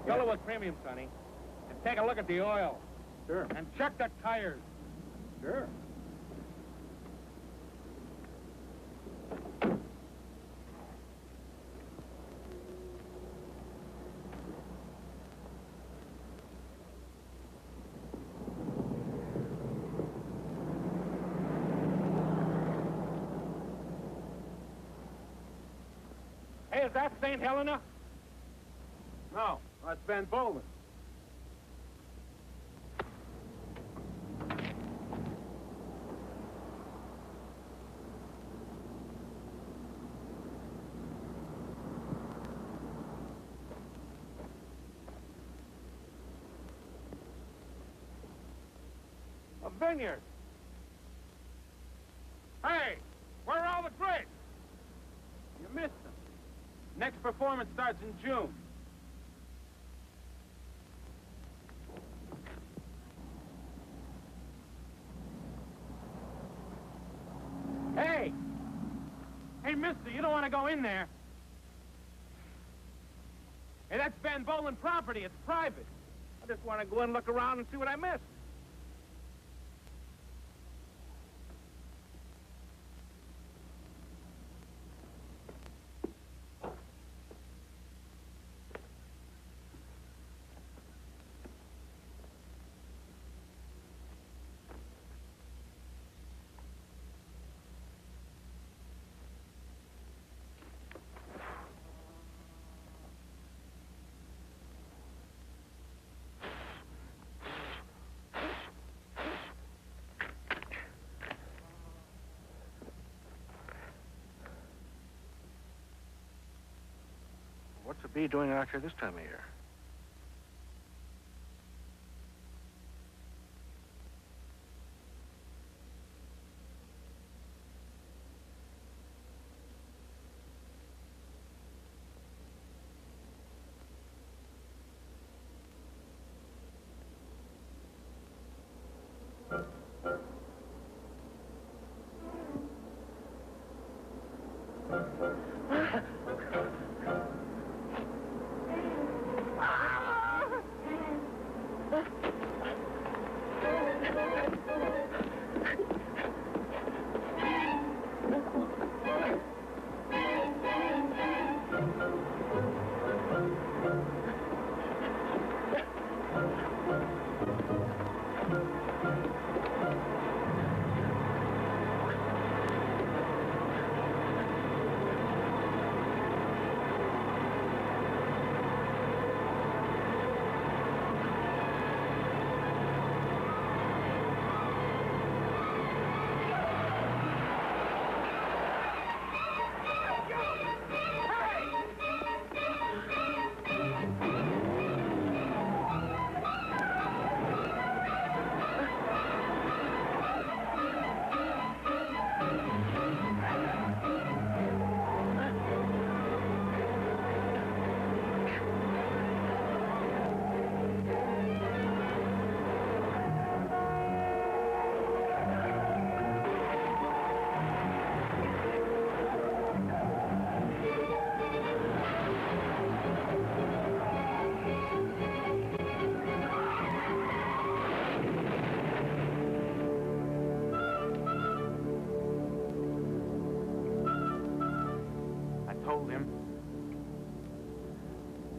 Fill it with premium, Sonny. And take a look at the oil. Sure. And check the tires. Sure. Hey, is that St. Helena? No, that's Van Bolen. A vineyard. Hey, where are all the grapes? You missed them. Next performance starts in June. Hey! Hey, mister, you don't want to go in there. Hey, that's Van Bolen property. It's private. I just want to go in and look around and see what I missed. What's a bee doing out here this time of year?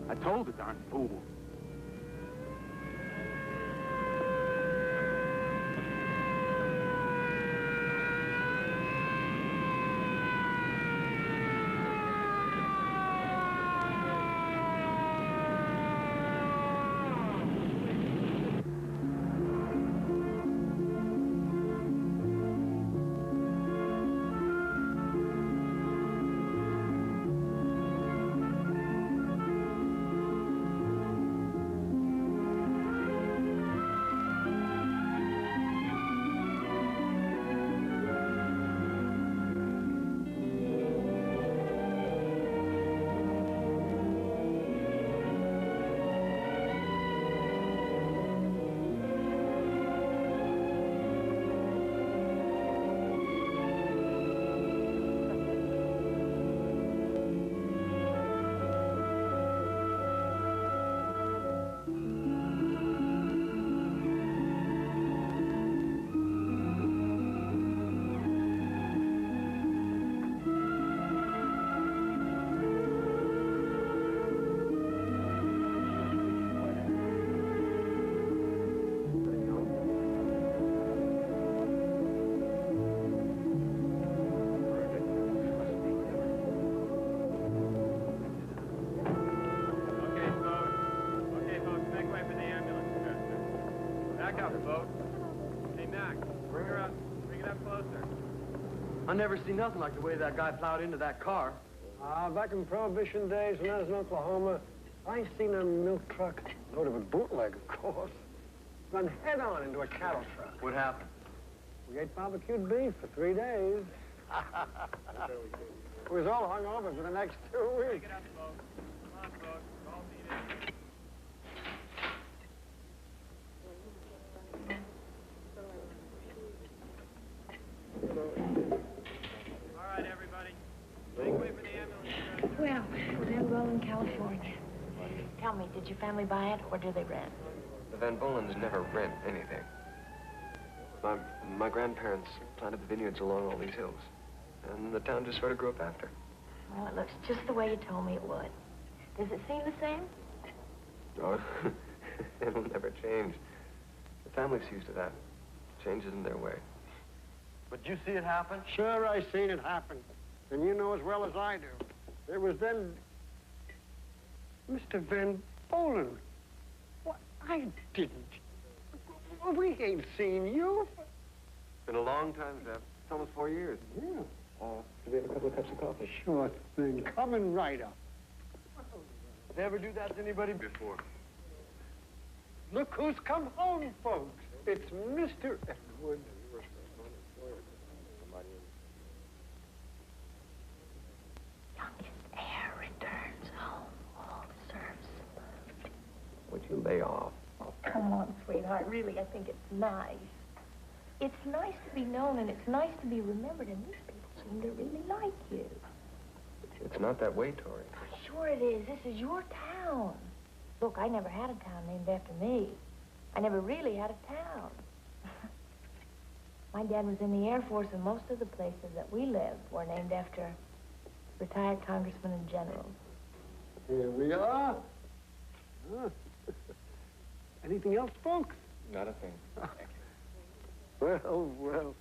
I told the darn fool. houseboat. Hey, Mac, bring her up. Bring it up closer. I never seen nothing like the way that guy plowed into that car. Back in Prohibition days when I was in Oklahoma, I seen a milk truck, loaded with bootleg, of course, run head-on into a cattle truck. What happened? We ate barbecued beef for 3 days. We was all hung over for the next 2 Bring weeks. it up, folks. Come on, folks. We're all needed. All right, everybody. Make way for the ambulance. Well, Van Roland, California. Tell me, did your family buy it or do they rent? The Van Bolens never rent anything. My grandparents planted the vineyards along all these hills, and the town just sort of grew up after. Well, it looks just the way you told me it would. Does it seem the same? Oh, it'll never change. The family's used to that. Change isn't their way. But you see it happen? Sure, I seen it happen. And you know as well as I do. There was then Mr. Van Bolen. What? I didn't. We ain't seen you. It's been a long time, Zeb. It's almost 4 years. Yeah. Do we have a couple of cups of coffee? Sure thing. Coming right up. Never do that to anybody before. Look who's come home, folks. It's Mr. Edward. Youngest heir returns home. All serves. Would you lay off? Oh, come on, sweetheart. Really, I think it's nice. It's nice to be known, and it's nice to be remembered, and these people seem to really like you. It's not that way, Tori. Sure it is. This is your town. Look, I never had a town named after me. I never really had a town. My dad was in the Air Force, and most of the places that we lived were named after retired congressmen and generals. Here we are. Huh. Anything else, folks? Not a thing. Well, well.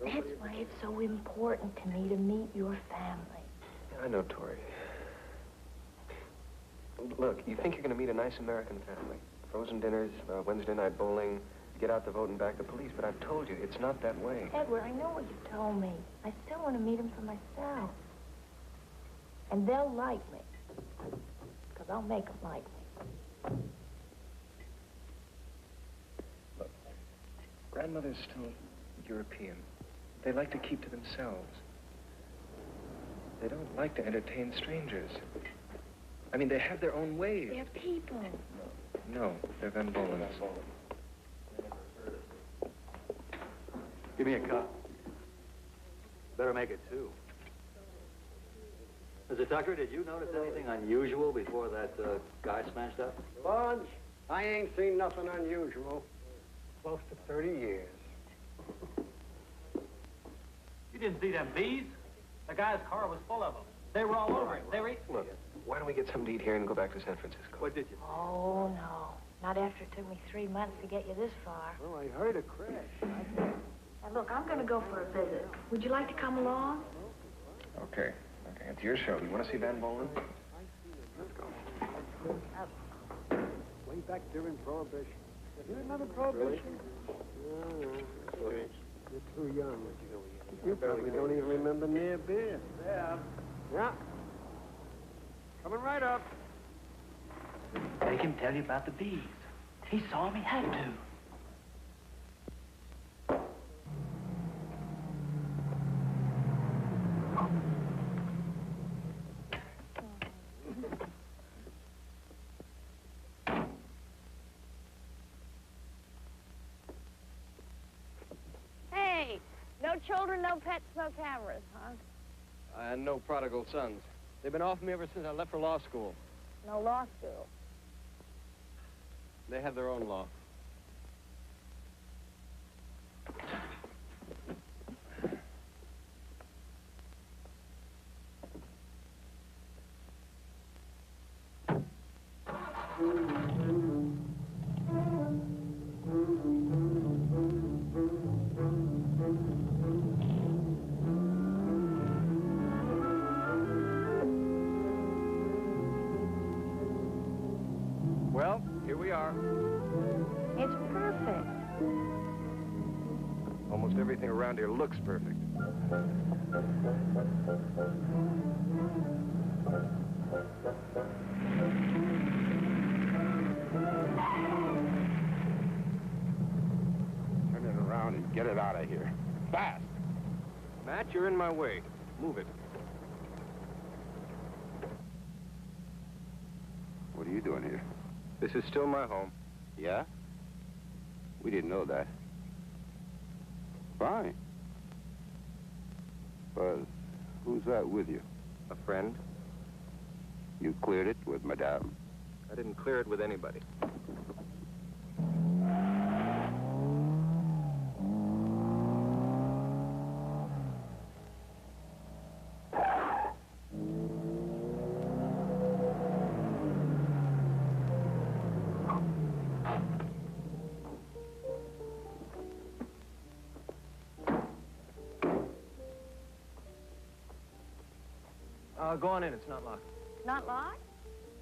That's why it's so important to me to meet your family. I know, Tori. Look, you think you're going to meet a nice American family. Frozen dinners, Wednesday night bowling, get out the vote and back the police. But I've told you, it's not that way. Edward, I know what you told me. I still want to meet him for myself. And they'll like me. Because I'll make them like me. Look, grandmother's still European. They like to keep to themselves. They don't like to entertain strangers. I mean, they have their own ways. They're people. No, they're Van Bolens. Give me a cup. Better make it two. Mr. Tucker, did you notice anything unusual before that guy smashed up? Bunch, I ain't seen nothing unusual. Close to 30 years. You didn't see them bees? The guy's car was full of them. They were all over him. They were... Look, why don't we get something to eat here and go back to San Francisco? What did you? Oh, no. Not after it took me 3 months to get you this far. Well, I heard a crash. Now, look, I'm going to go for a visit. Would you like to come along? Okay. Okay, it's your show. You want to see Van Bolen? Let's go. Way back during Prohibition. You remember Prohibition? You're too young. You probably don't even remember near beer. Yeah. Coming right up. Make him tell you about the bees. He saw me had to. Hey, no children, no pets, no cameras, huh? And no prodigal sons. They've been off me ever since I left for law school. No law school. They have their own law. everything around here looks perfect. Turn it around and get it out of here. Fast. Matt, you're in my way. Move it. What are you doing here? This is still my home. Yeah? We didn't know that. Fine. But who's that with you? A friend. You cleared it with Madame? I didn't clear it with anybody. Go on in. It's not locked. Not locked?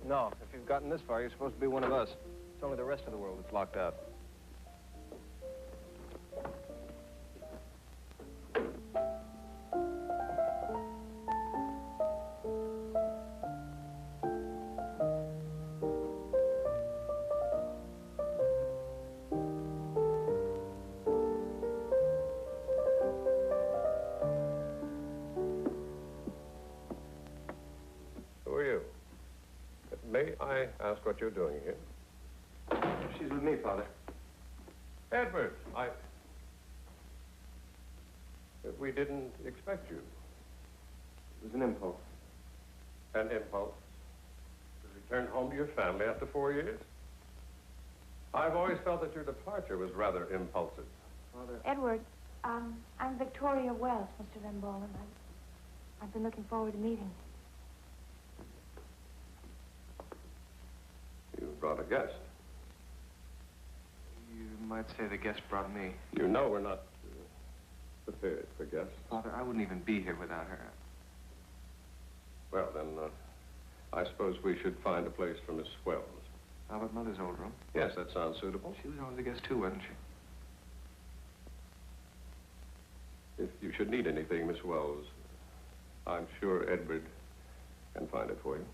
No. If you've gotten this far, you're supposed to be one of us. It's only the rest of the world that's locked out. May I ask what you're doing here? She's with me, Father. Edward, we didn't expect you. It was an impulse. An impulse to return home to your family after 4 years? I've always felt that your departure was rather impulsive. Father. Edward, I'm Victoria Wells, Mr. Van Bolen. I've been looking forward to meeting you. You brought a guest. You might say the guest brought me. You know we're not prepared for guests. Father, I wouldn't even be here without her. Well, then, I suppose we should find a place for Miss Wells. How about Mother's old room? Yes, that sounds suitable. She was always a guest, too, wasn't she? If you should need anything, Miss Wells, I'm sure Edward can find it for you.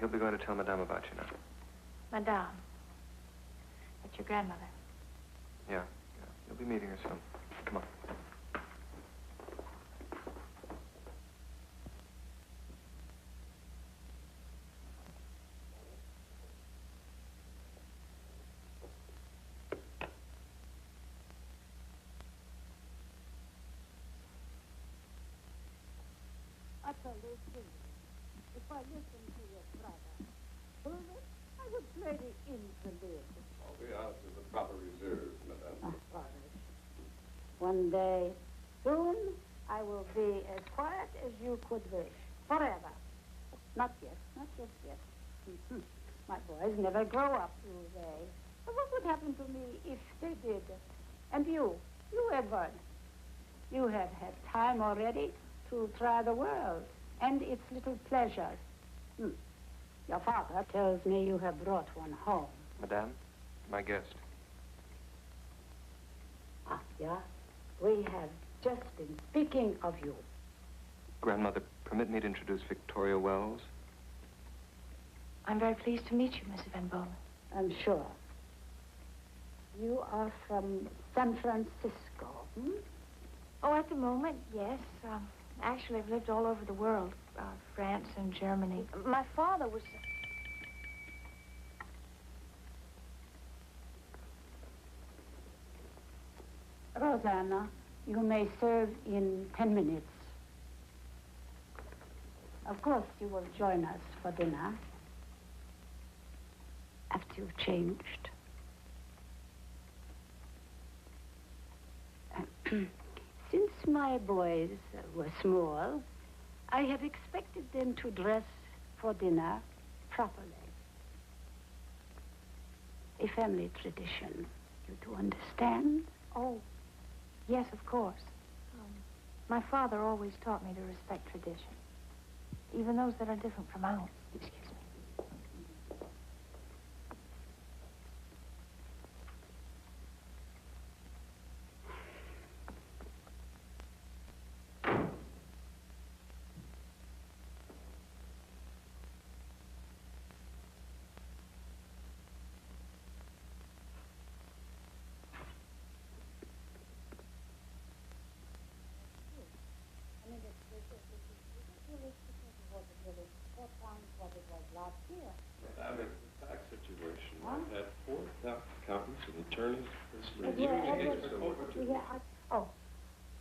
He'll be going to tell Madame about you now. Madame. That's your grandmother. Yeah. You'll be meeting her soon. Come on. If I listen to your brother, Bulwer, I would play the interlude. All we ask is the proper reserve, Madame. One day, soon, I will be as quiet as you could wish. Forever. Not yet. Not just yet. My boys never grow up, do they? But what would happen to me if they did? And you, Edward, you have had time already to try the world and its little pleasures. Your father tells me you have brought one home. Madame, my guest. Ah, yeah? We have just been speaking of you. Grandmother, permit me to introduce Victoria Wells. I'm very pleased to meet you, Mrs. Van Bolen. I'm sure. You are from San Francisco, Oh, at the moment, yes. Actually, I've lived all over the world. France and Germany. My father was... Rosanna, you may serve in 10 minutes. Of course, you will join us for dinner. After you've changed. Since my boys were small, I have expected them to dress for dinner properly. A family tradition. You do understand? Oh, yes, of course. My father always taught me to respect tradition. even those that are different from ours. Excuse me. I mean, the tax situation. I've had 4 tax accountants and attorneys this year.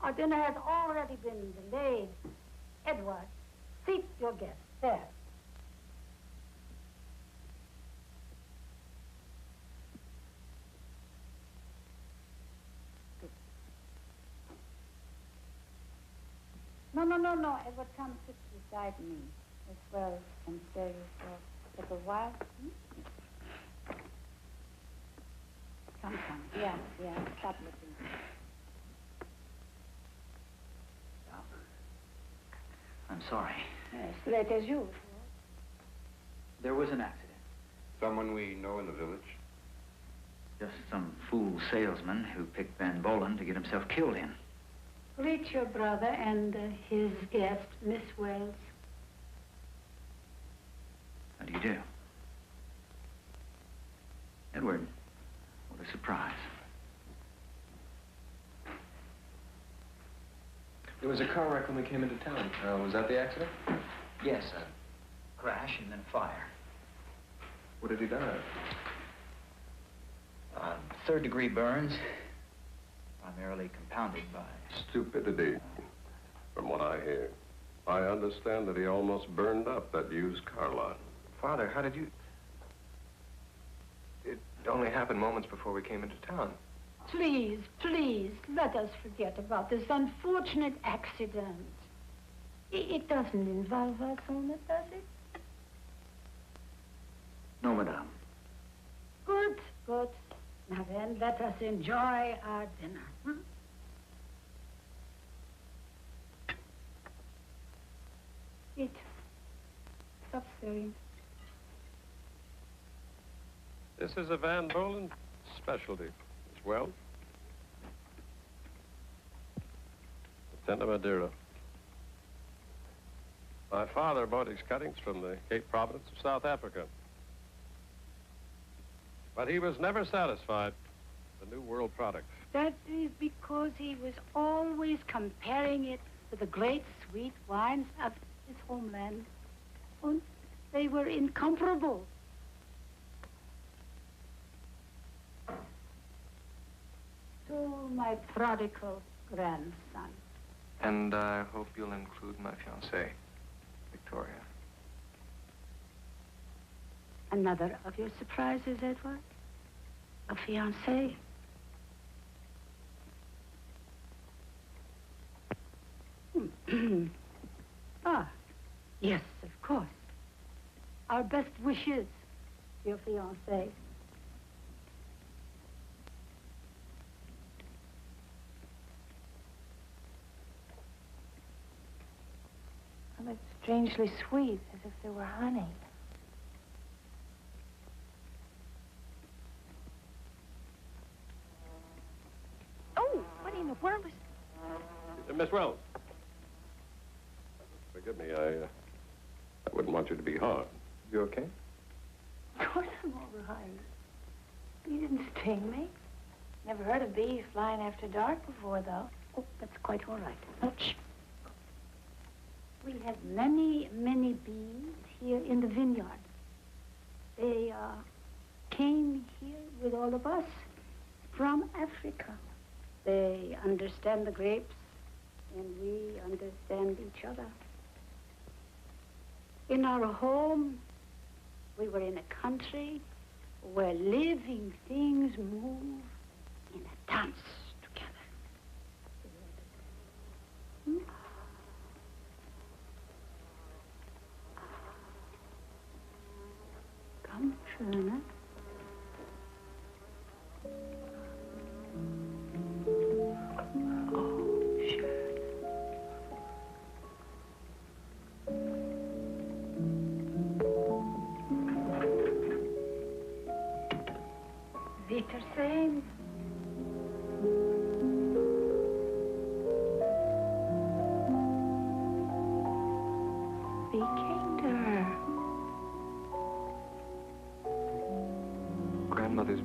Our dinner has already been delayed. Edward, seat your guest. There. No. Edward, come sit beside me as well and stay for a little while. Come. Yeah. Stop looking. I'm sorry. Yes, late as usual. There was an accident. Someone we know in the village? Just some fool salesman who picked Van Bolen to get himself killed in. Greet your brother and his guest, Miss Wells. How do you do? Edward, what a surprise. There was a car wreck when we came into town. Was that the accident? Yes, a crash and then a fire. What had he died of? 3rd-degree burns, primarily compounded by... Stupidity, from what I hear. I understand that he almost burned up that used car lot. Father, how did you... It only happened moments before we came into town. Please, let us forget about this unfortunate accident. It doesn't involve us, Ona, does it? No, madame. Good. Now then, let us enjoy our dinner. Eat. Stop stirring. This is a Van Bolen specialty as well. Santa Madeira. My father bought his cuttings from the Cape Providence of South Africa. But he was never satisfied with the New World product. That is because he was always comparing it with the great sweet wines of his homeland. And they were incomparable. To my prodigal grandson. And I hope you'll include my fiancée, Victoria. Another of your surprises, Edward? A fiancée? Yes, of course. Our best wishes, your fiancée. Well, it's strangely sweet, as if there were honey. Oh, what in the world is... Miss Wells. Forgive me, I wouldn't want you to be harmed. You okay? Of course I'm all right. You didn't sting me. Never heard of bees flying after dark before, though. Oh, that's quite all right. Oh, shh. We have many, many bees here in the vineyard. They came here with all of us from Africa. They understand the grapes, and we understand each other. In our home, we were in a country where living things move in a dance together. Come, Schöne.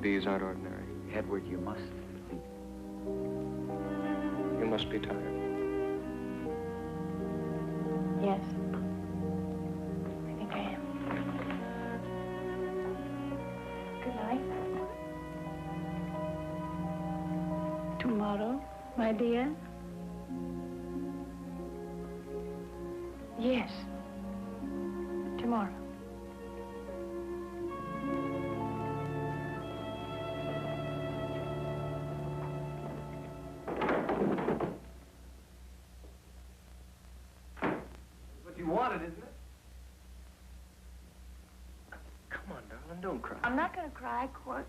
These aren't ordinary. Edward, you must think. You must be tired. Yes. I think I am. Good night. Tomorrow, my dear? Yes. Tomorrow. What you wanted, isn't it? Come on, darling, don't cry. I'm not going to cry, Court.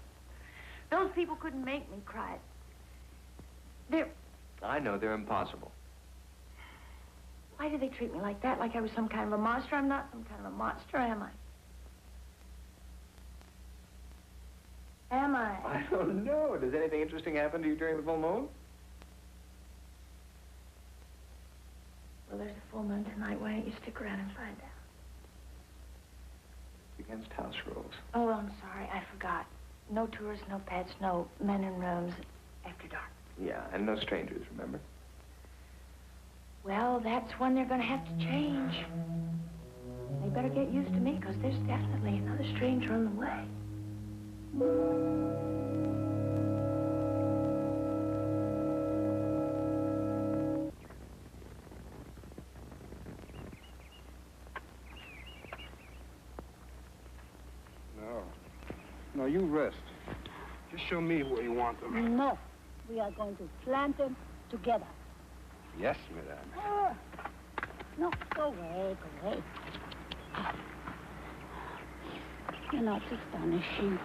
Those people couldn't make me cry. I know they're impossible. Why do they treat me like that? Like I was some kind of a monster? I'm not some kind of a monster, am I? Am I? I don't know. Does anything interesting happen to you during the full moon? Well, there's a full moon tonight. Why don't you stick around and find out? It's against house rules. Oh, I'm sorry. I forgot. No tourists, no pets, no men in rooms after dark. Yeah, and no strangers, remember? Well, that's when they're going to have to change. They better get used to me, because there's definitely another stranger on the way. No, you rest. Just show me where you want them. No. We are going to plant them together. Yes, madame. Oh. No, go away, go away. You're not astonishing.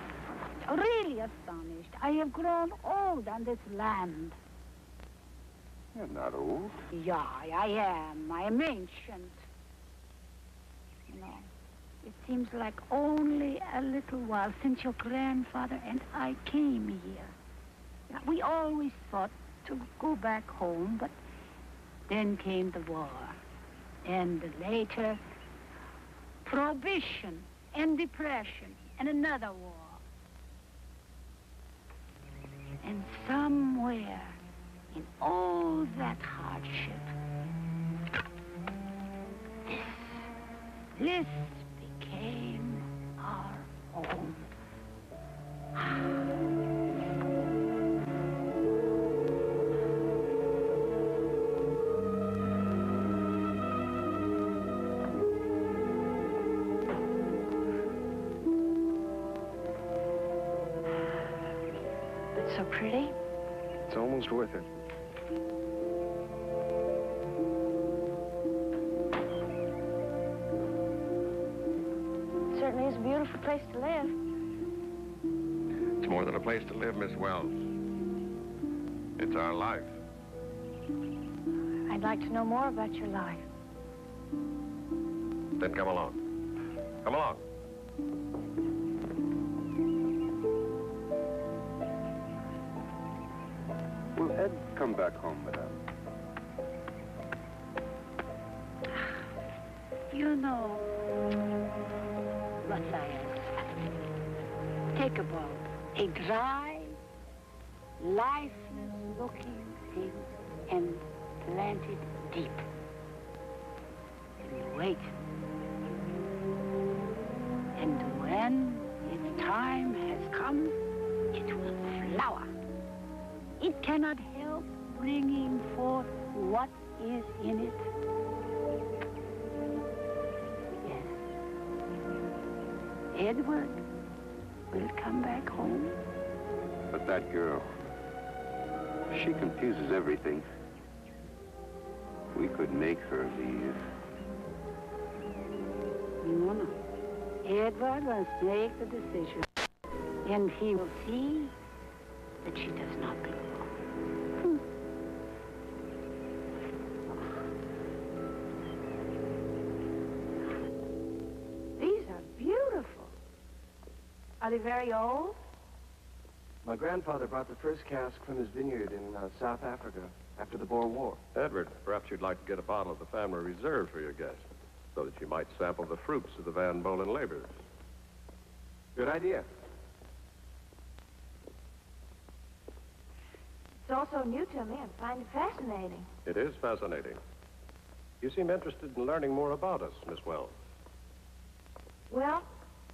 Really astonished. I have grown old on this land. You're not old. Yeah, I am. I am ancient. You know, it seems like only a little while since your grandfather and I came here. Yeah, we always thought to go back home, but then came the war. And later, prohibition and depression and another war. And somewhere in all that hardship, this became our home. It's so pretty. It's almost worth it. It certainly is a beautiful place to live. It's more than a place to live, Miss Wells. It's our life. I'd like to know more about your life. Then come along. Come along. Will Ed come back home, madame? You know, Matthias, take a boat, a dry, lifeless-looking thing, and plant it deep. And wait. And when its time has come, it will flower. It cannot help bringing forth what is in it. Yes. Edward will come back home. But that girl, she confuses everything. We could make her leave. No. Edward must make the decision. And he will see that she does not go. These are beautiful. Are they very old? My grandfather brought the first cask from his vineyard in South Africa after the Boer War. Edward, perhaps you'd like to get a bottle of the family reserve for your guest, so that you might sample the fruits of the Van Bolen labors. Good idea. all so new to me. I find it fascinating. It is fascinating. You seem interested in learning more about us, Miss Wells. Well,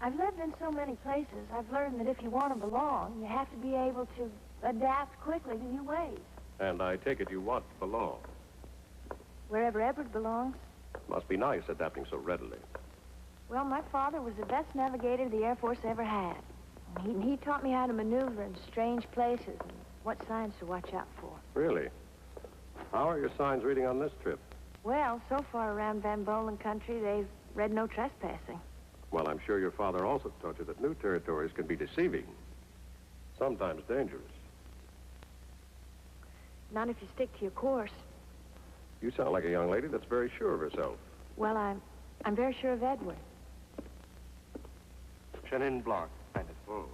I've lived in so many places. I've learned that if you want to belong, you have to be able to adapt quickly to new ways. And I take it you want to belong. Wherever Edward belongs. Must be nice adapting so readily. Well, my father was the best navigator the Air Force ever had. He taught me how to maneuver in strange places and what signs to watch out for. Really? How are your signs reading on this trip? Well, so far around Van Bolen country, they've read no trespassing. Well, I'm sure your father also taught you that new territories can be deceiving, sometimes dangerous. Not if you stick to your course. You sound like a young lady that's very sure of herself. Well, I'm very sure of Edward. Chenin Blanc, kind of full.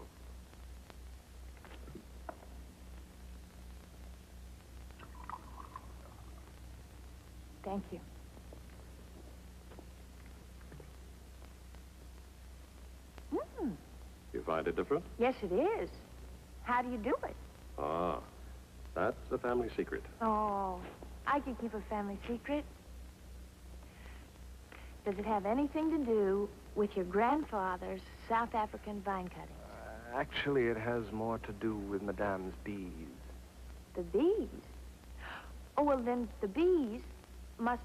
Thank you. You find it different? Yes, it is. How do you do it? Ah, that's a family secret. Oh, I could keep a family secret. Does it have anything to do with your grandfather's South African vine cutting? Actually, it has more to do with Madame's bees. The bees? Oh, well, then the bees must...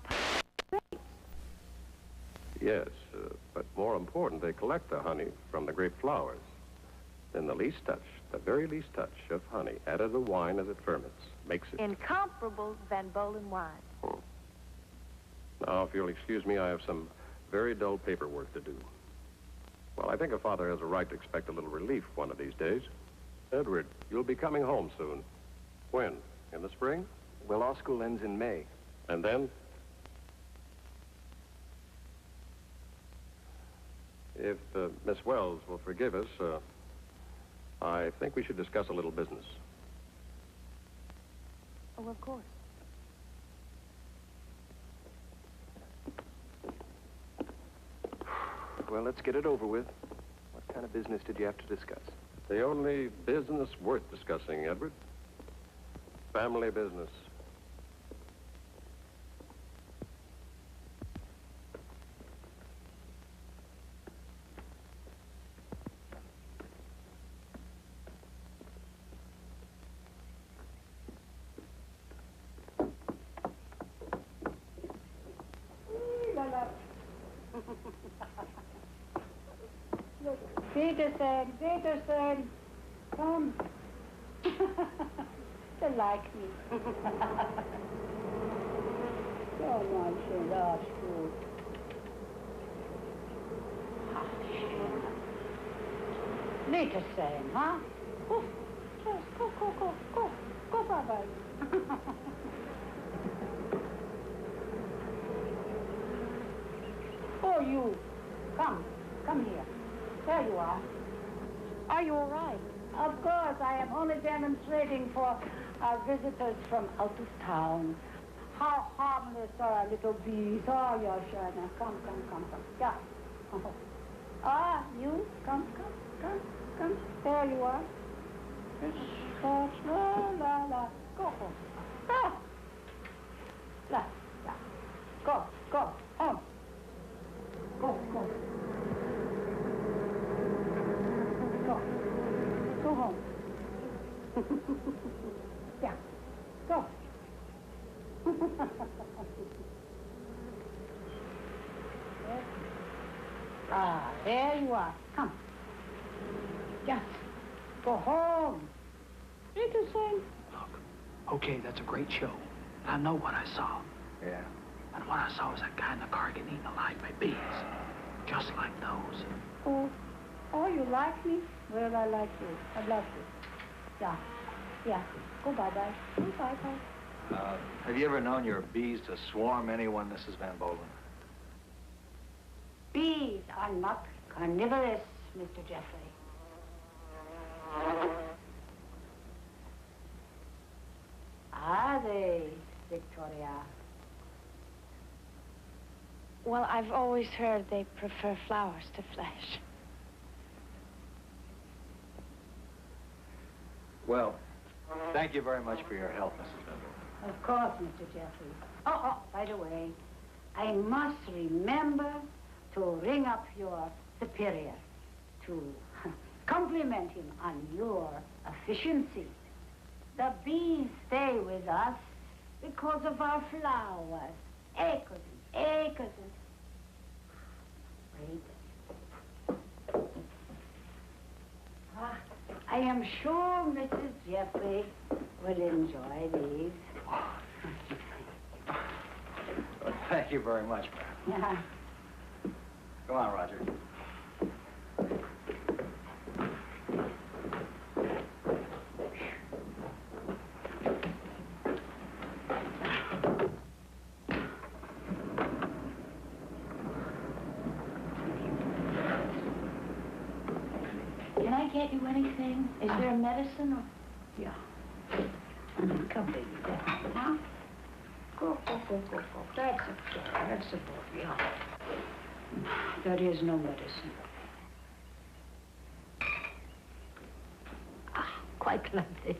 Yes, but more important, they collect the honey from the grape flowers. Then the least touch, the very least touch of honey added to the wine as it ferments, makes it... Incomparable Van Bolen wine. Now, if you'll excuse me, I have some very dull paperwork to do. Well, I think a father has a right to expect a little relief one of these days. Edward, you'll be coming home soon. When? In the spring? Well, law school ends in May. And then? If Miss Wells will forgive us, I think we should discuss a little business. Oh, of course. Well, let's get it over with. What kind of business did you have to discuss? The only business worth discussing, Edward. Family business. Peterson, come. They like me. So much love, school. Peterson, huh? Go, just go, bye-bye. Oh, you, come here. There you are. Are you all right? Of course, I am only demonstrating for our visitors from out of town. How harmless are our little bees. Oh, Yoshana, come. Yeah. Ah, you, come. There you are. La. Go home. Ah. La. Go. Home. Go. Go home. Yeah. Go. There you are. Come. Just go home. Peterson. Look, okay, that's a great show. I know what I saw. Yeah. And what I saw was that guy in the car getting eaten alive by bees. Just like those. Oh, you like me? Well, I like you. I love you. Yeah. Go bye-bye. Have you ever known your bees to swarm anyone, Mrs. Van Bolen? Bees are not carnivorous, Mr. Jeffrey. Are they, Victoria? Well, I've always heard they prefer flowers to flesh. Well, Thank you very much for your help, Mrs. Bendel. Of course, Mr. Jeffries. Oh, by the way, I must remember to ring up your superior to compliment him on your efficiency. The bees stay with us because of our flowers. Acres and acres and... Wait. I am sure Mrs. Jeffrey will enjoy these. Well, thank you very much, ma'am. Yeah. Come on, Roger. Can I get you anything? Is there a medicine or... Yeah. Come, baby. Now, go. That's a boy, yeah. There is no medicine. Quite lovely.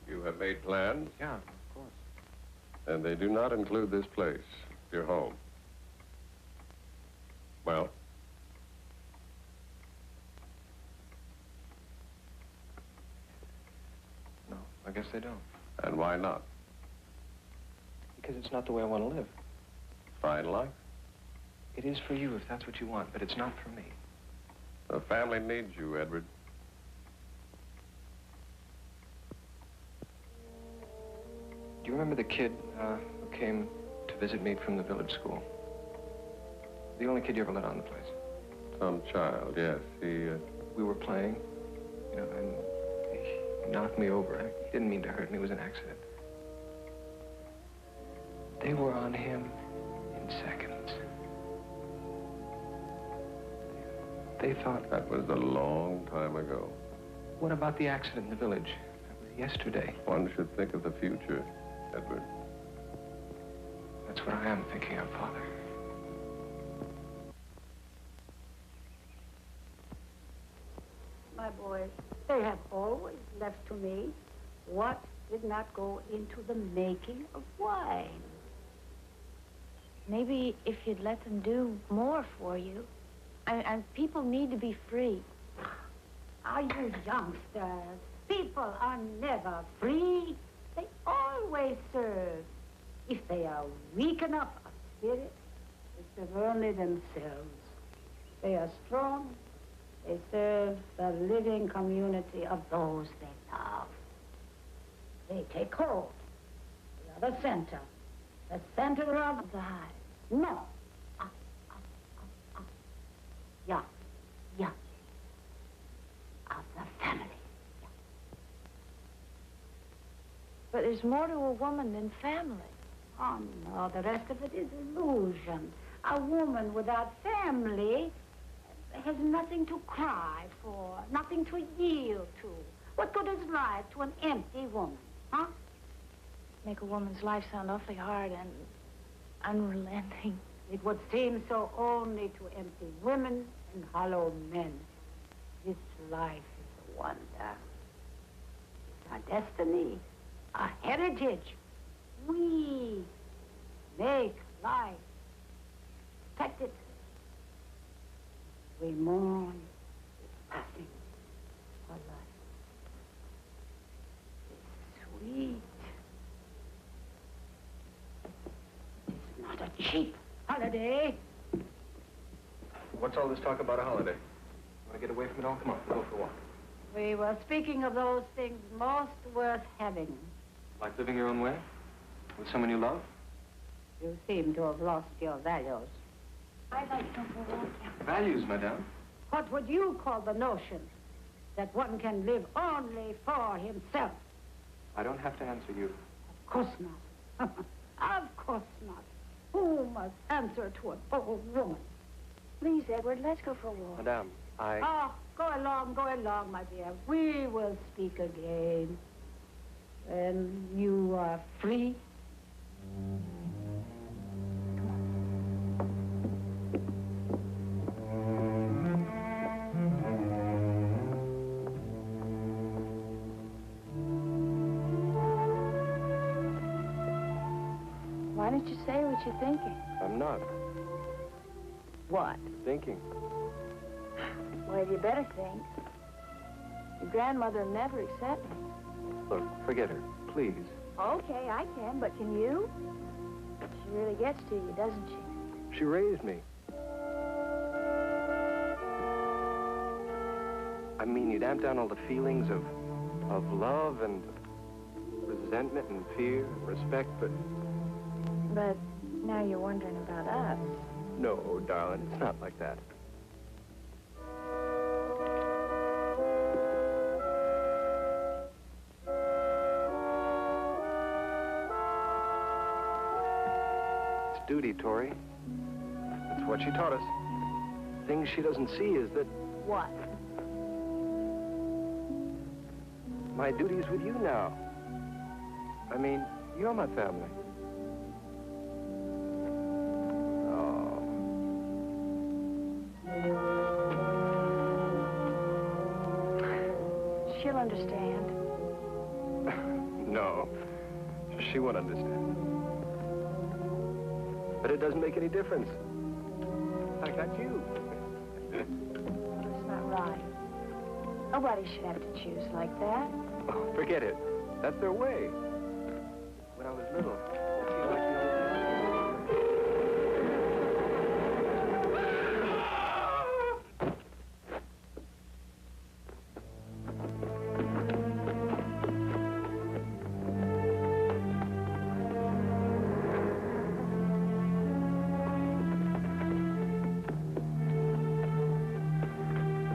You have made plans, Yeah, of course. and they do not include this place, your home. Well? No, I guess they don't. And why not? Because it's not the way I want to live. Fine life? It is for you if that's what you want, but it's not for me. The family needs you, Edward. Do you remember the kid who came to visit me from the village school? The only kid you ever let on the place. Some child, yes. We were playing, you know, and he knocked me over. He didn't mean to hurt me. It was an accident. They were on him in seconds. They thought... That was a long time ago. What about the accident in the village? That was yesterday. One should think of the future, Edward. That's what I am thinking of, Father. My boys, they have always left to me what did not go into the making of wine. Maybe if you'd let them do more for you. And people need to be free. Are you youngsters? People are never free. They always serve. If they are weak enough of spirit, they serve only themselves. They are strong. They serve the living community of those they love. They take hold. They are the center of the hive. No. Yeah. Of the family. But there's more to a woman than family. Oh, no, the rest of it is illusion. A woman without family has nothing to cry for, nothing to yield to. What good is life to an empty woman, huh? Make a woman's life sound awfully hard and unrelenting. It would seem so only to empty women and hollow men. This life is a wonder. It's our destiny, our heritage. We make life, protect it. We mourn its passing for life. It's sweet. It's not a cheap holiday. What's all this talk about a holiday? Want to get away from it all? Come on, we'll go for a walk. We were speaking of those things most worth having. Like living your own way? With someone you love? You seem to have lost your values. I'd like to go for a walk. Values, madame. What What would you call the notion that one can live only for himself? I don't have to answer you. Of course not. Of course not. Who must answer to an old woman? Please, Edward, let's go for a walk. Madame, Oh, go along, my dear. We will speak again. When you are free. don't you say what you're thinking? I'm not What? thinking. Well, you better think. Your grandmother will never accept me. Look, forget her, please. Okay, I can, but can you? She really gets to you, doesn't she? She raised me. I mean, you damp down all the feelings of love and resentment and fear and respect, but... But now you're wondering about us. No, darling, it's not like that. It's duty, Tori. That's what she taught us. Things she doesn't see is that What? my duty's with you now. I mean, you're my family. Oh. She'll understand. No, she won't understand. But it doesn't make any difference. I got you. That's not right. Nobody should have to choose like that. Oh, forget it. That's their way. When I was little, it seemed like the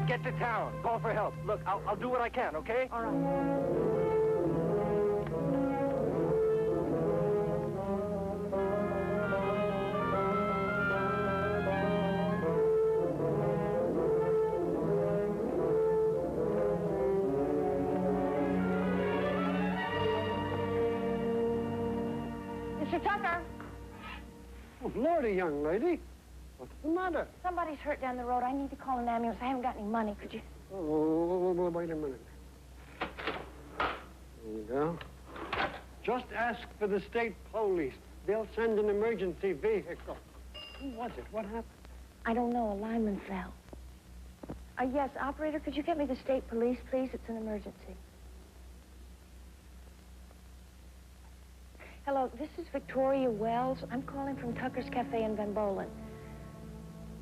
Get to town. Call for help. Look, I'll do what I can, okay? All right. Mr. Tucker, Oh, Lordy, young lady. What's the matter? Somebody's hurt down the road. I need to call an ambulance. I haven't got any money. Could you? Oh, wait a minute. There you go. Just ask for the state police. They'll send an emergency vehicle. Who was it? What happened? I don't know. A lineman fell. Yes, operator, could you get me the state police, please? It's an emergency. Hello, this is Victoria Wells. I'm calling from Tucker's Cafe in Van Bolen.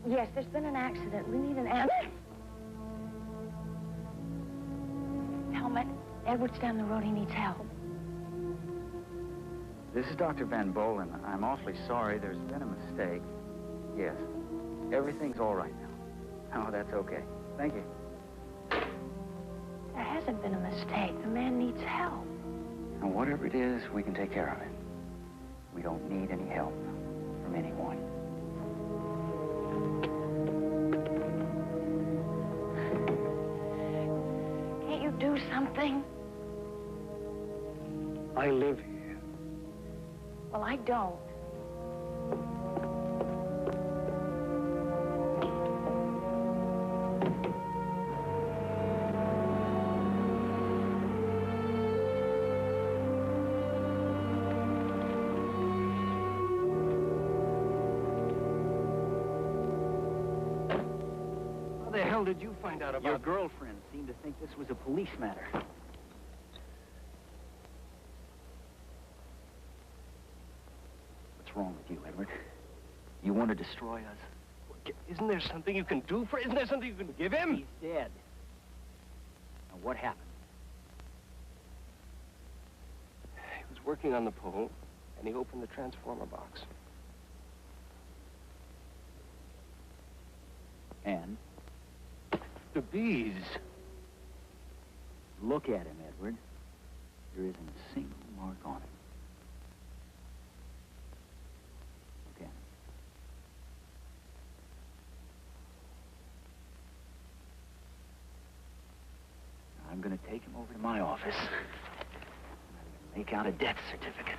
Yes, there's been an accident. We need an ambulance. Helmet, Edward's down the road. He needs help. This is Dr. Van Bolen. I'm awfully sorry. There's been a mistake. Yes. Everything's all right now. Oh, that's okay. Thank you. There hasn't been a mistake. The man needs help. And whatever it is, we can take care of it. We don't need any help from anyone. Can't you do something? I live here. Well, I don't. How the hell did you find out about... Your girlfriend seemed to think this was a police matter. What's wrong with you, Edward? You want to destroy us? Isn't there something you can do for... Isn't there something you can give him? He's dead. Now, what happened? He was working on the pole, and he opened the transformer box. And? The bees. Look at him, Edward. There isn't a single mark on him. Look at him. Now, I'm going to take him over to my office. And I'm going to make out a death certificate.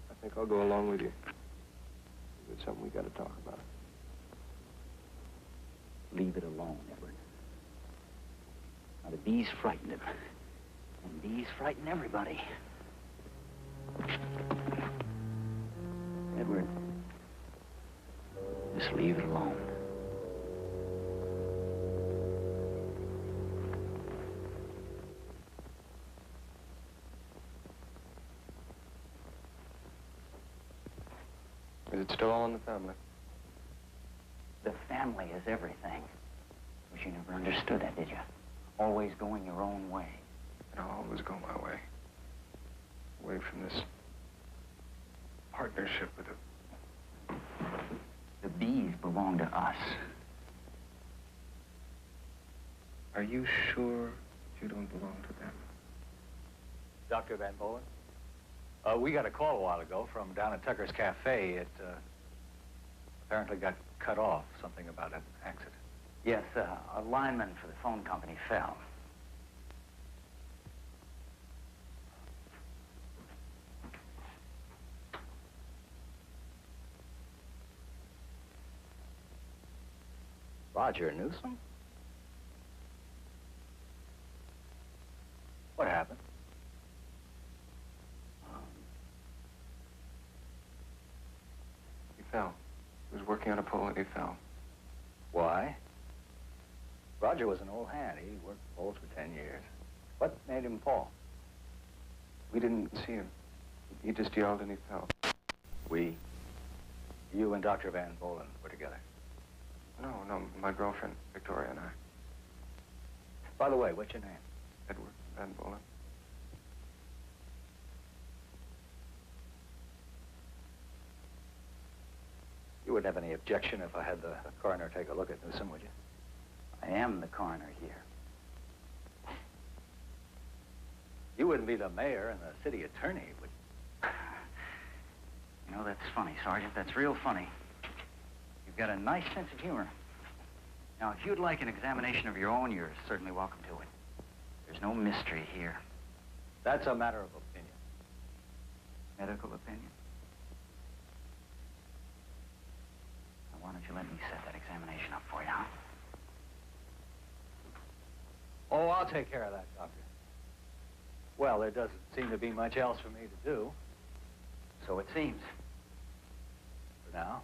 I think I'll go along with you. It's something we got to talk about. Leave it alone, Edward. Now, the bees frighten him. And bees frighten everybody. Edward, just leave it alone. Is it still all in the family? The family is everything. But you never understood that, did you? Always going your own way. And I'll always go my way. Away from this partnership with a... The bees belong to us. Are you sure you don't belong to them? Dr. Van Bolen? We got a call a while ago from down at Tucker's Cafe. It apparently got cut off, something about an accident. Yes, a lineman for the phone company fell. Roger Newsom? What happened? He fell. He was working on a pole and he fell. Why? Roger was an old hand. He worked poles for 10 years. What made him fall? We didn't see him. He just yelled and he fell. We? You and Dr. Van Bolen were together? No, my girlfriend, Victoria, and I. By the way, what's your name? Edward Van Bolen. You wouldn't have any objection if I had the coroner take a look at Newsom, would you? I am the coroner here. You wouldn't be the mayor and the city attorney, would you? You know, that's funny, Sergeant. That's real funny. You've got a nice sense of humor. Now, if you'd like an examination of your own, you're certainly welcome to it. There's no mystery here. That's a matter of opinion. Medical opinion? Now, why don't you let me set that examination up for you, huh? Oh, I'll take care of that, Doctor. Well, there doesn't seem to be much else for me to do. So it seems. For now.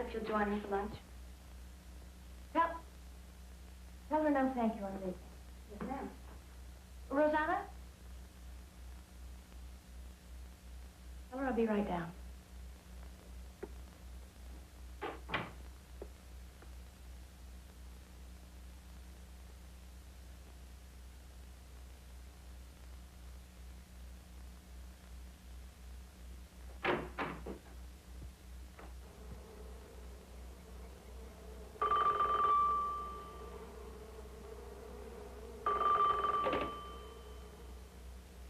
If you'll join me for lunch. Tell her no thank you on leaving. Yes, ma'am. Rosanna? Tell her I'll be right down.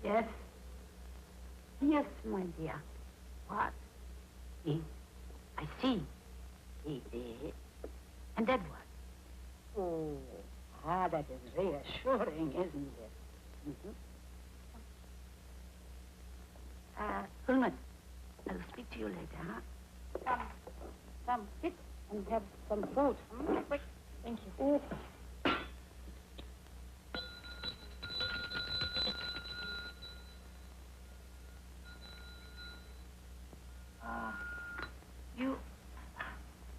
Yes? Yes, my dear. What? I see. He did. And that what? Oh, that is reassuring, isn't it? Hulman, I'll speak to you later, huh? Come, sit and have some food. Quick. Thank you.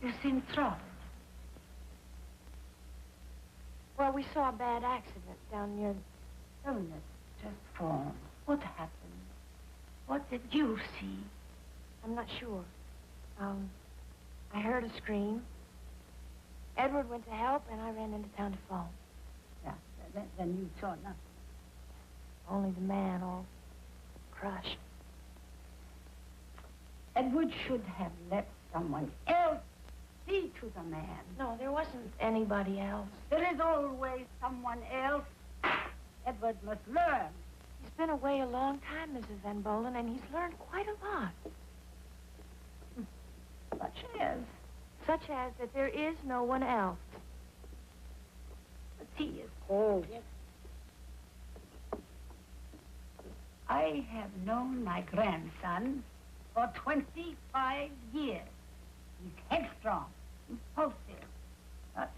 You seem troubled. Well, we saw a bad accident down near... Let's just phone. What happened? What did you see? I'm not sure. I heard a scream. Edward went to help, and I ran into town to phone. Yeah, then you saw nothing. Only the man all crushed. Edward should have let someone else see to the man. No, there wasn't anybody else. There is always someone else. Edward must learn. He's been away a long time, Mrs. Van Bolen, and he's learned quite a lot. Such as? Such as that there is no one else. The tea is cold. Yes. I have known my grandson for 25 years. He's headstrong, impulsive, but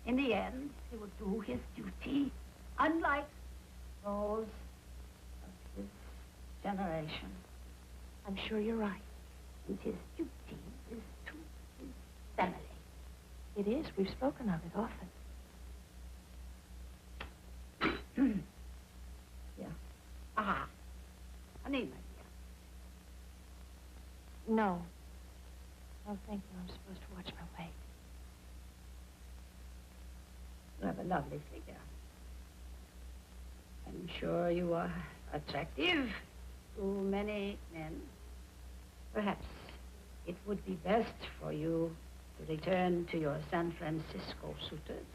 in the end, he will do his duty, unlike those of his generation. I'm sure you're right. And his duty is to his family. It is. We've spoken of it often. Yeah. Ah. Honey, my dear. No. No, thank you. I'm supposed to watch my weight. You have a lovely figure. I'm sure you are attractive to many men. Perhaps it would be best for you to return to your San Francisco suitors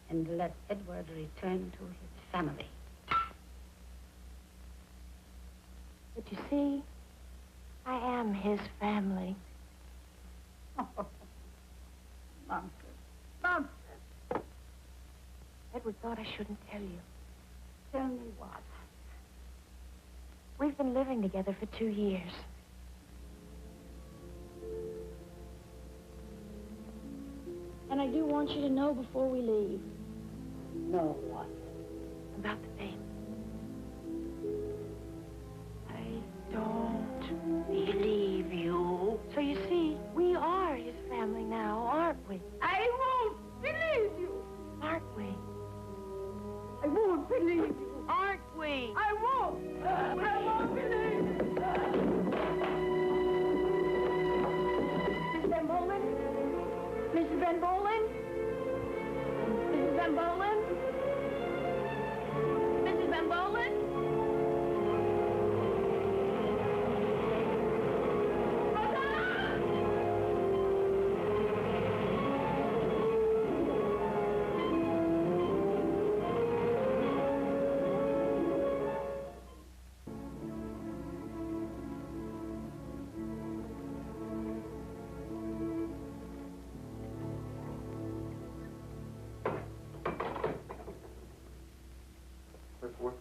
and let Edward return to his family. But you see, I am his family. Oh, nonsense. Nonsense. Edward thought I shouldn't tell you. Tell me what? We've been living together for 2 years. And I do want you to know before we leave. Know what? About the baby. I don't believe you. So you see, we are his family now, aren't we? I won't believe you. Aren't we? I won't believe you. Aren't we? I won't. I won't believe you. Mrs. Van Bolen? Mrs. Van Bolen? Mrs. Van Bolen? Mrs. Van Bolen?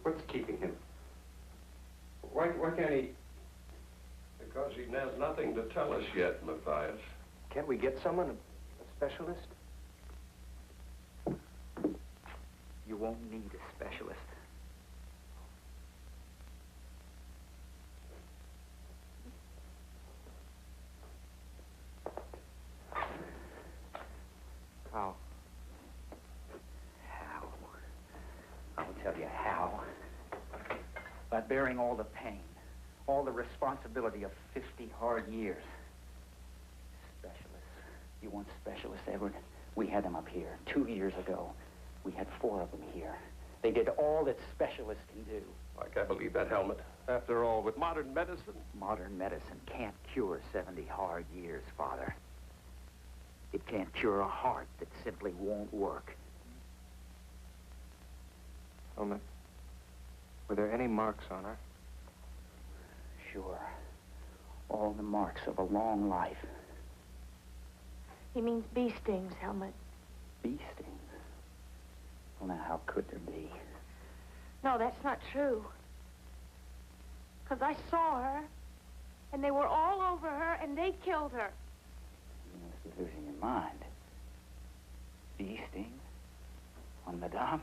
What's keeping him? Why can't he? Because he has nothing to tell us yet, Matthias. Can't we get someone, a specialist? You won't need a specialist. How? How? I'll tell you how. By bearing all the pain, all the responsibility of 50 hard years. Specialists. You want specialists, Edward? We had them up here 2 years ago. We had 4 of them here. They did all that specialists can do. I can't believe that helmet. After all, with modern medicine. Modern medicine can't cure 70 hard years, Father. It can't cure a heart that simply won't work. Helmet, were there any marks on her? Sure. All the marks of a long life. He means bee stings, Helmut. Bee stings? Well, now, how could there be? No, that's not true. Because I saw her, and they were all over her, and they killed her. You must be losing your mind. Bee stings? On Madame?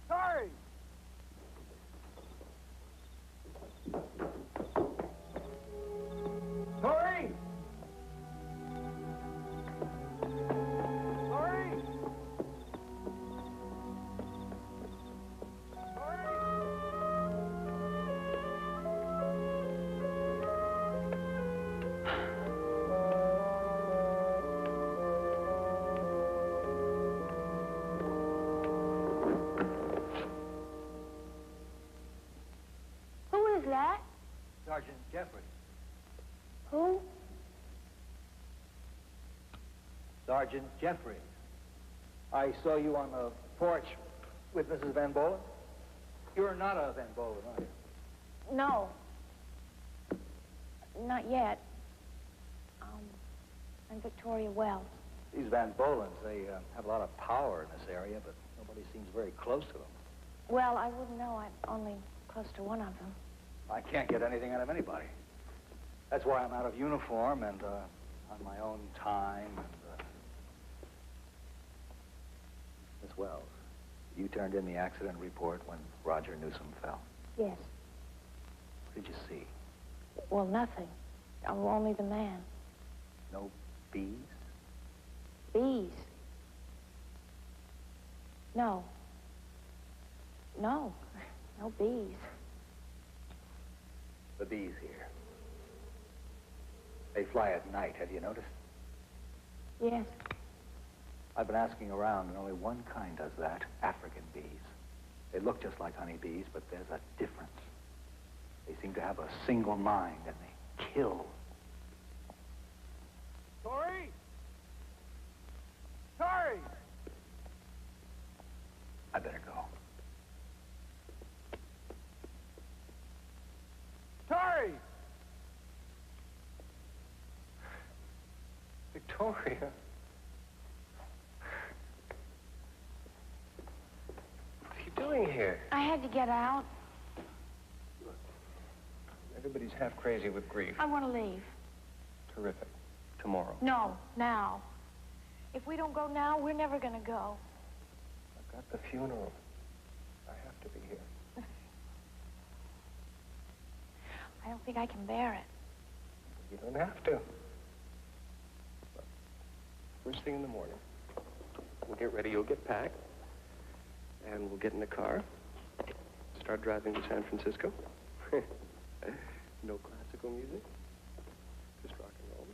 Sorry! Tori! Tori! Who is that? Sergeant Jeffrey. Who? Sergeant Jeffrey. I saw you on the porch with Mrs. Van Bolen. You're not a Van Bolen, are you? No. Not yet. I'm Victoria Wells. These Van Bolens, they have a lot of power in this area, but nobody seems very close to them. Well, I wouldn't know. I'm only close to one of them. I can't get anything out of anybody. That's why I'm out of uniform and on my own time. And, Miss Wells, you turned in the accident report when Roger Newsom fell. Yes. What did you see? Well, nothing. Only the man. No bees? Bees? No. No. No bees. The bees here. They fly at night, have you noticed? Yes. I've been asking around, and only one kind does that, African bees. They look just like honeybees, but there's a difference. They seem to have a single mind, and they kill. Tori! Tori! I better go. Tori! Victoria. What are you doing here? I had to get out. Everybody's half crazy with grief. I want to leave. Terrific. Tomorrow. No, now. If we don't go now, we're never going to go. I've got the funeral. I have to be here. I don't think I can bear it. You don't have to. But first thing in the morning, we'll get ready, you'll get packed, and we'll get in the car, start driving to San Francisco. No classical music, just rock and roll.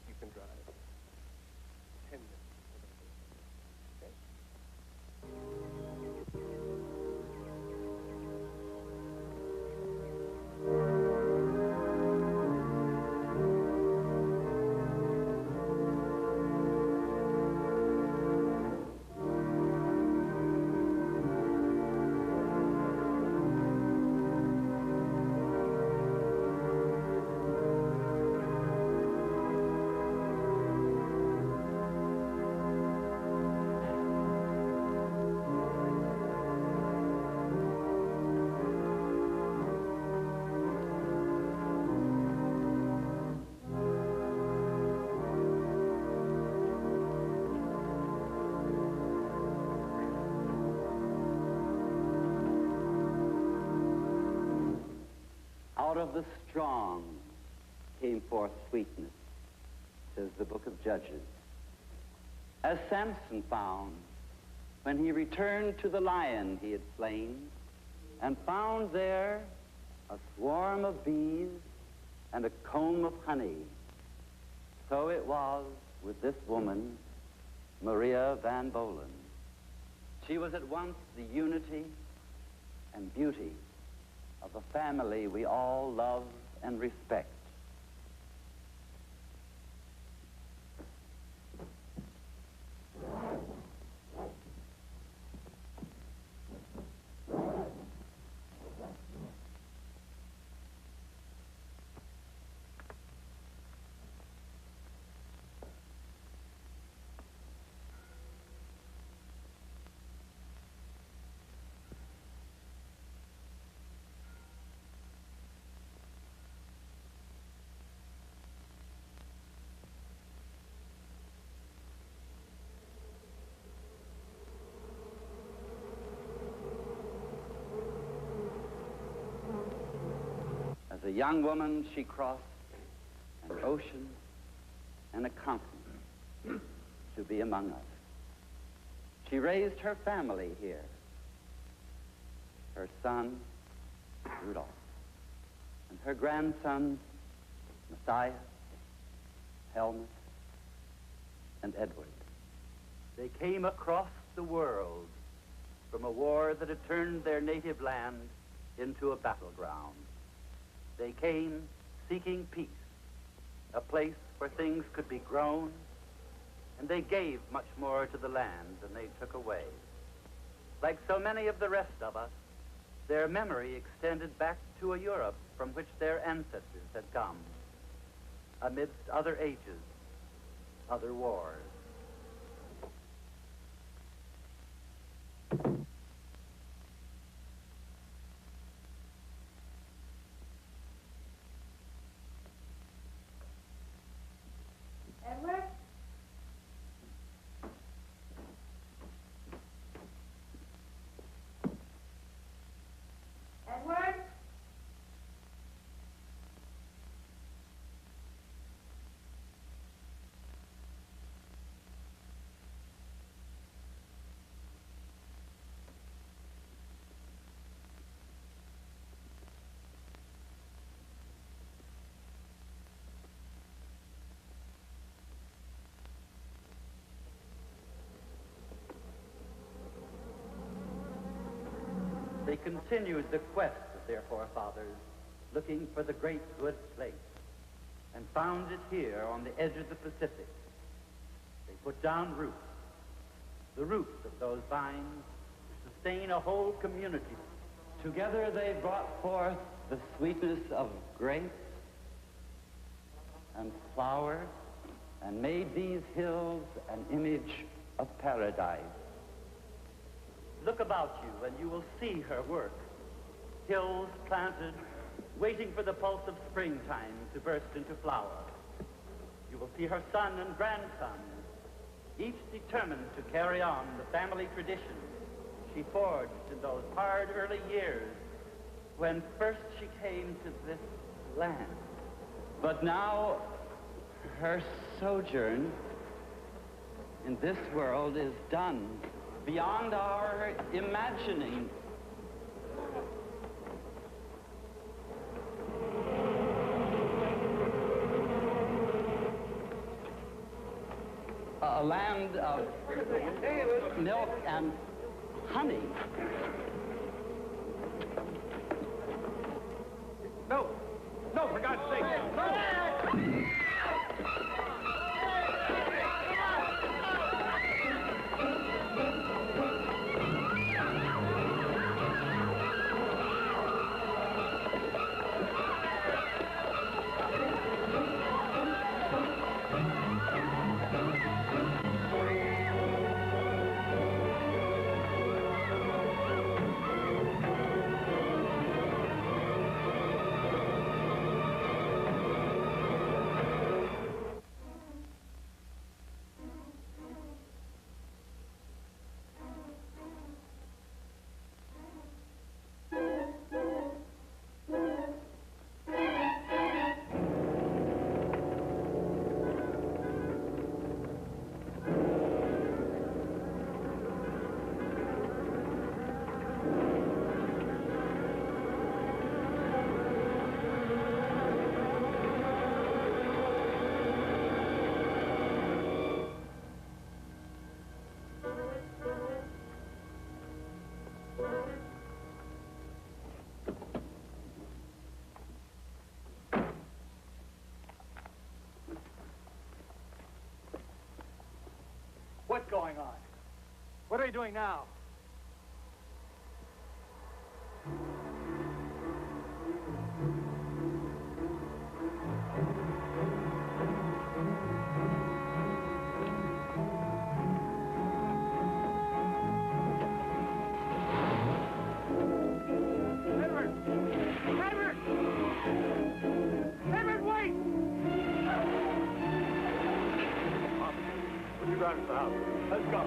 You can drive 10 minutes. Out of the strong came forth sweetness, says the book of Judges. As Samson found when he returned to the lion he had slain and found there a swarm of bees and a comb of honey, so it was with this woman, Maria Van Bolen. She was at once the unity and beauty of a family we all love and respect. young woman, she crossed an ocean and a continent to be among us. She raised her family here. Her son, Rudolph, and her grandsons, Messiah, Helmut, and Edward. They came across the world from a war that had turned their native land into a battleground. They came seeking peace, a place where things could be grown, and they gave much more to the land than they took away. Like so many of the rest of us, their memory extended back to a Europe from which their ancestors had come, amidst other ages, other wars. Edward? Edward? They continued the quest of their forefathers, looking for the great good place, and found it here on the edge of the Pacific. They put down roots, the roots of those vines sustain a whole community. Together they brought forth the sweetness of grapes and flowers, and made these hills an image of paradise. Look about you, and you will see her work. Hills planted, waiting for the pulse of springtime to burst into flower. You will see her son and grandson, each determined to carry on the family tradition she forged in those hard early years when first she came to this land. But now, her sojourn in this world is done, beyond our imagining. A land of milk and honey. No, no, for God's sake, no! What's going on? What are you doing now? Edward! Edward! Edward, wait! Would you drive us to the house? Let's go.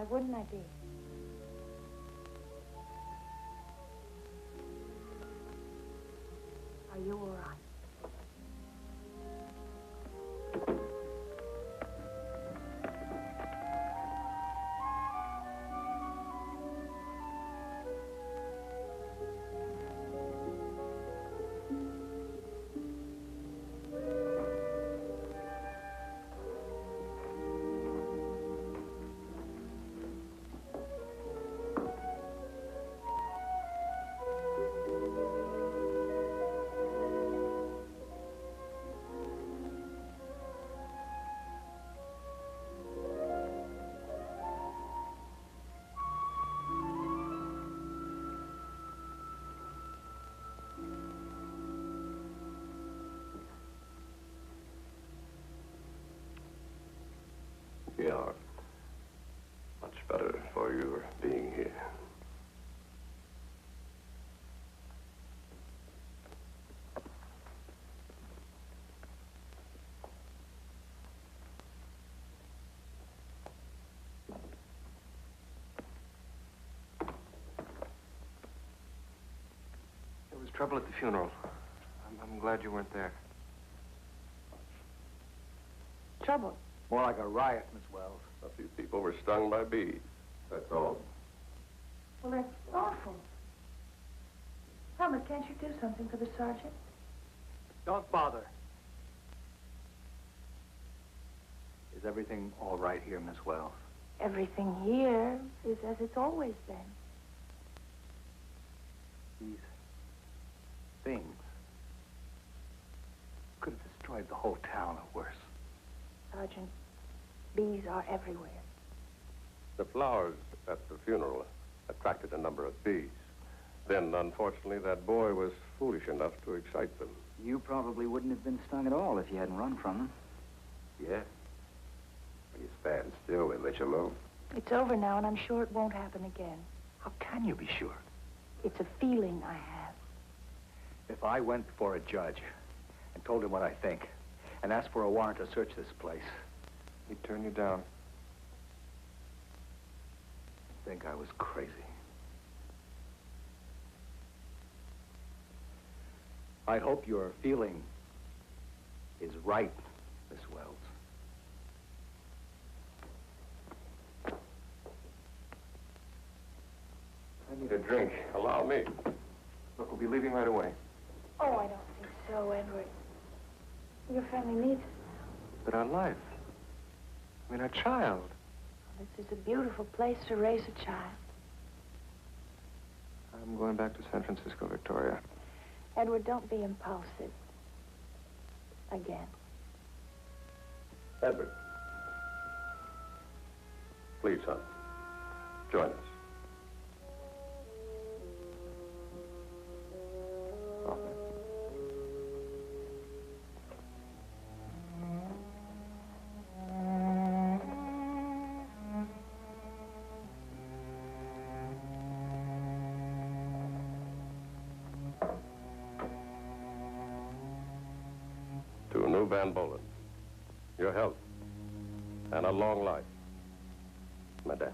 Why wouldn't I be? Are you all right? We are much better for your being here. There was trouble at the funeral. I'm glad you weren't there. Trouble? More like a riot, Miss Wells. A few people were stung by bees. That's all. Well, that's awful. Helmut, can't you do something for the sergeant? Don't bother. Is everything all right here, Miss Wells? Everything here is as it's always been. These things could have destroyed the whole town or worse. Sergeant, bees are everywhere. The flowers at the funeral attracted a number of bees. Then, unfortunately, that boy was foolish enough to excite them. You probably wouldn't have been stung at all if you hadn't run from them. Yeah. When you stand still, they let you alone. It's over now, and I'm sure it won't happen again. How can you be sure? It's a feeling I have. If I went before a judge and told him what I think and asked for a warrant to search this place, He'd turn you down. I think I was crazy. I hope your feeling is right, Miss Wells. I need a drink. Allow me. Look, we'll be leaving right away. Oh, I don't think so, Edward. Your family needs us now. But our life. I mean, our child. This is a beautiful place to raise a child. I'm going back to San Francisco, Victoria. Edward, don't be impulsive. Again. Edward. Please, son. Join us. To New Van Bolen, your health and a long life, madame.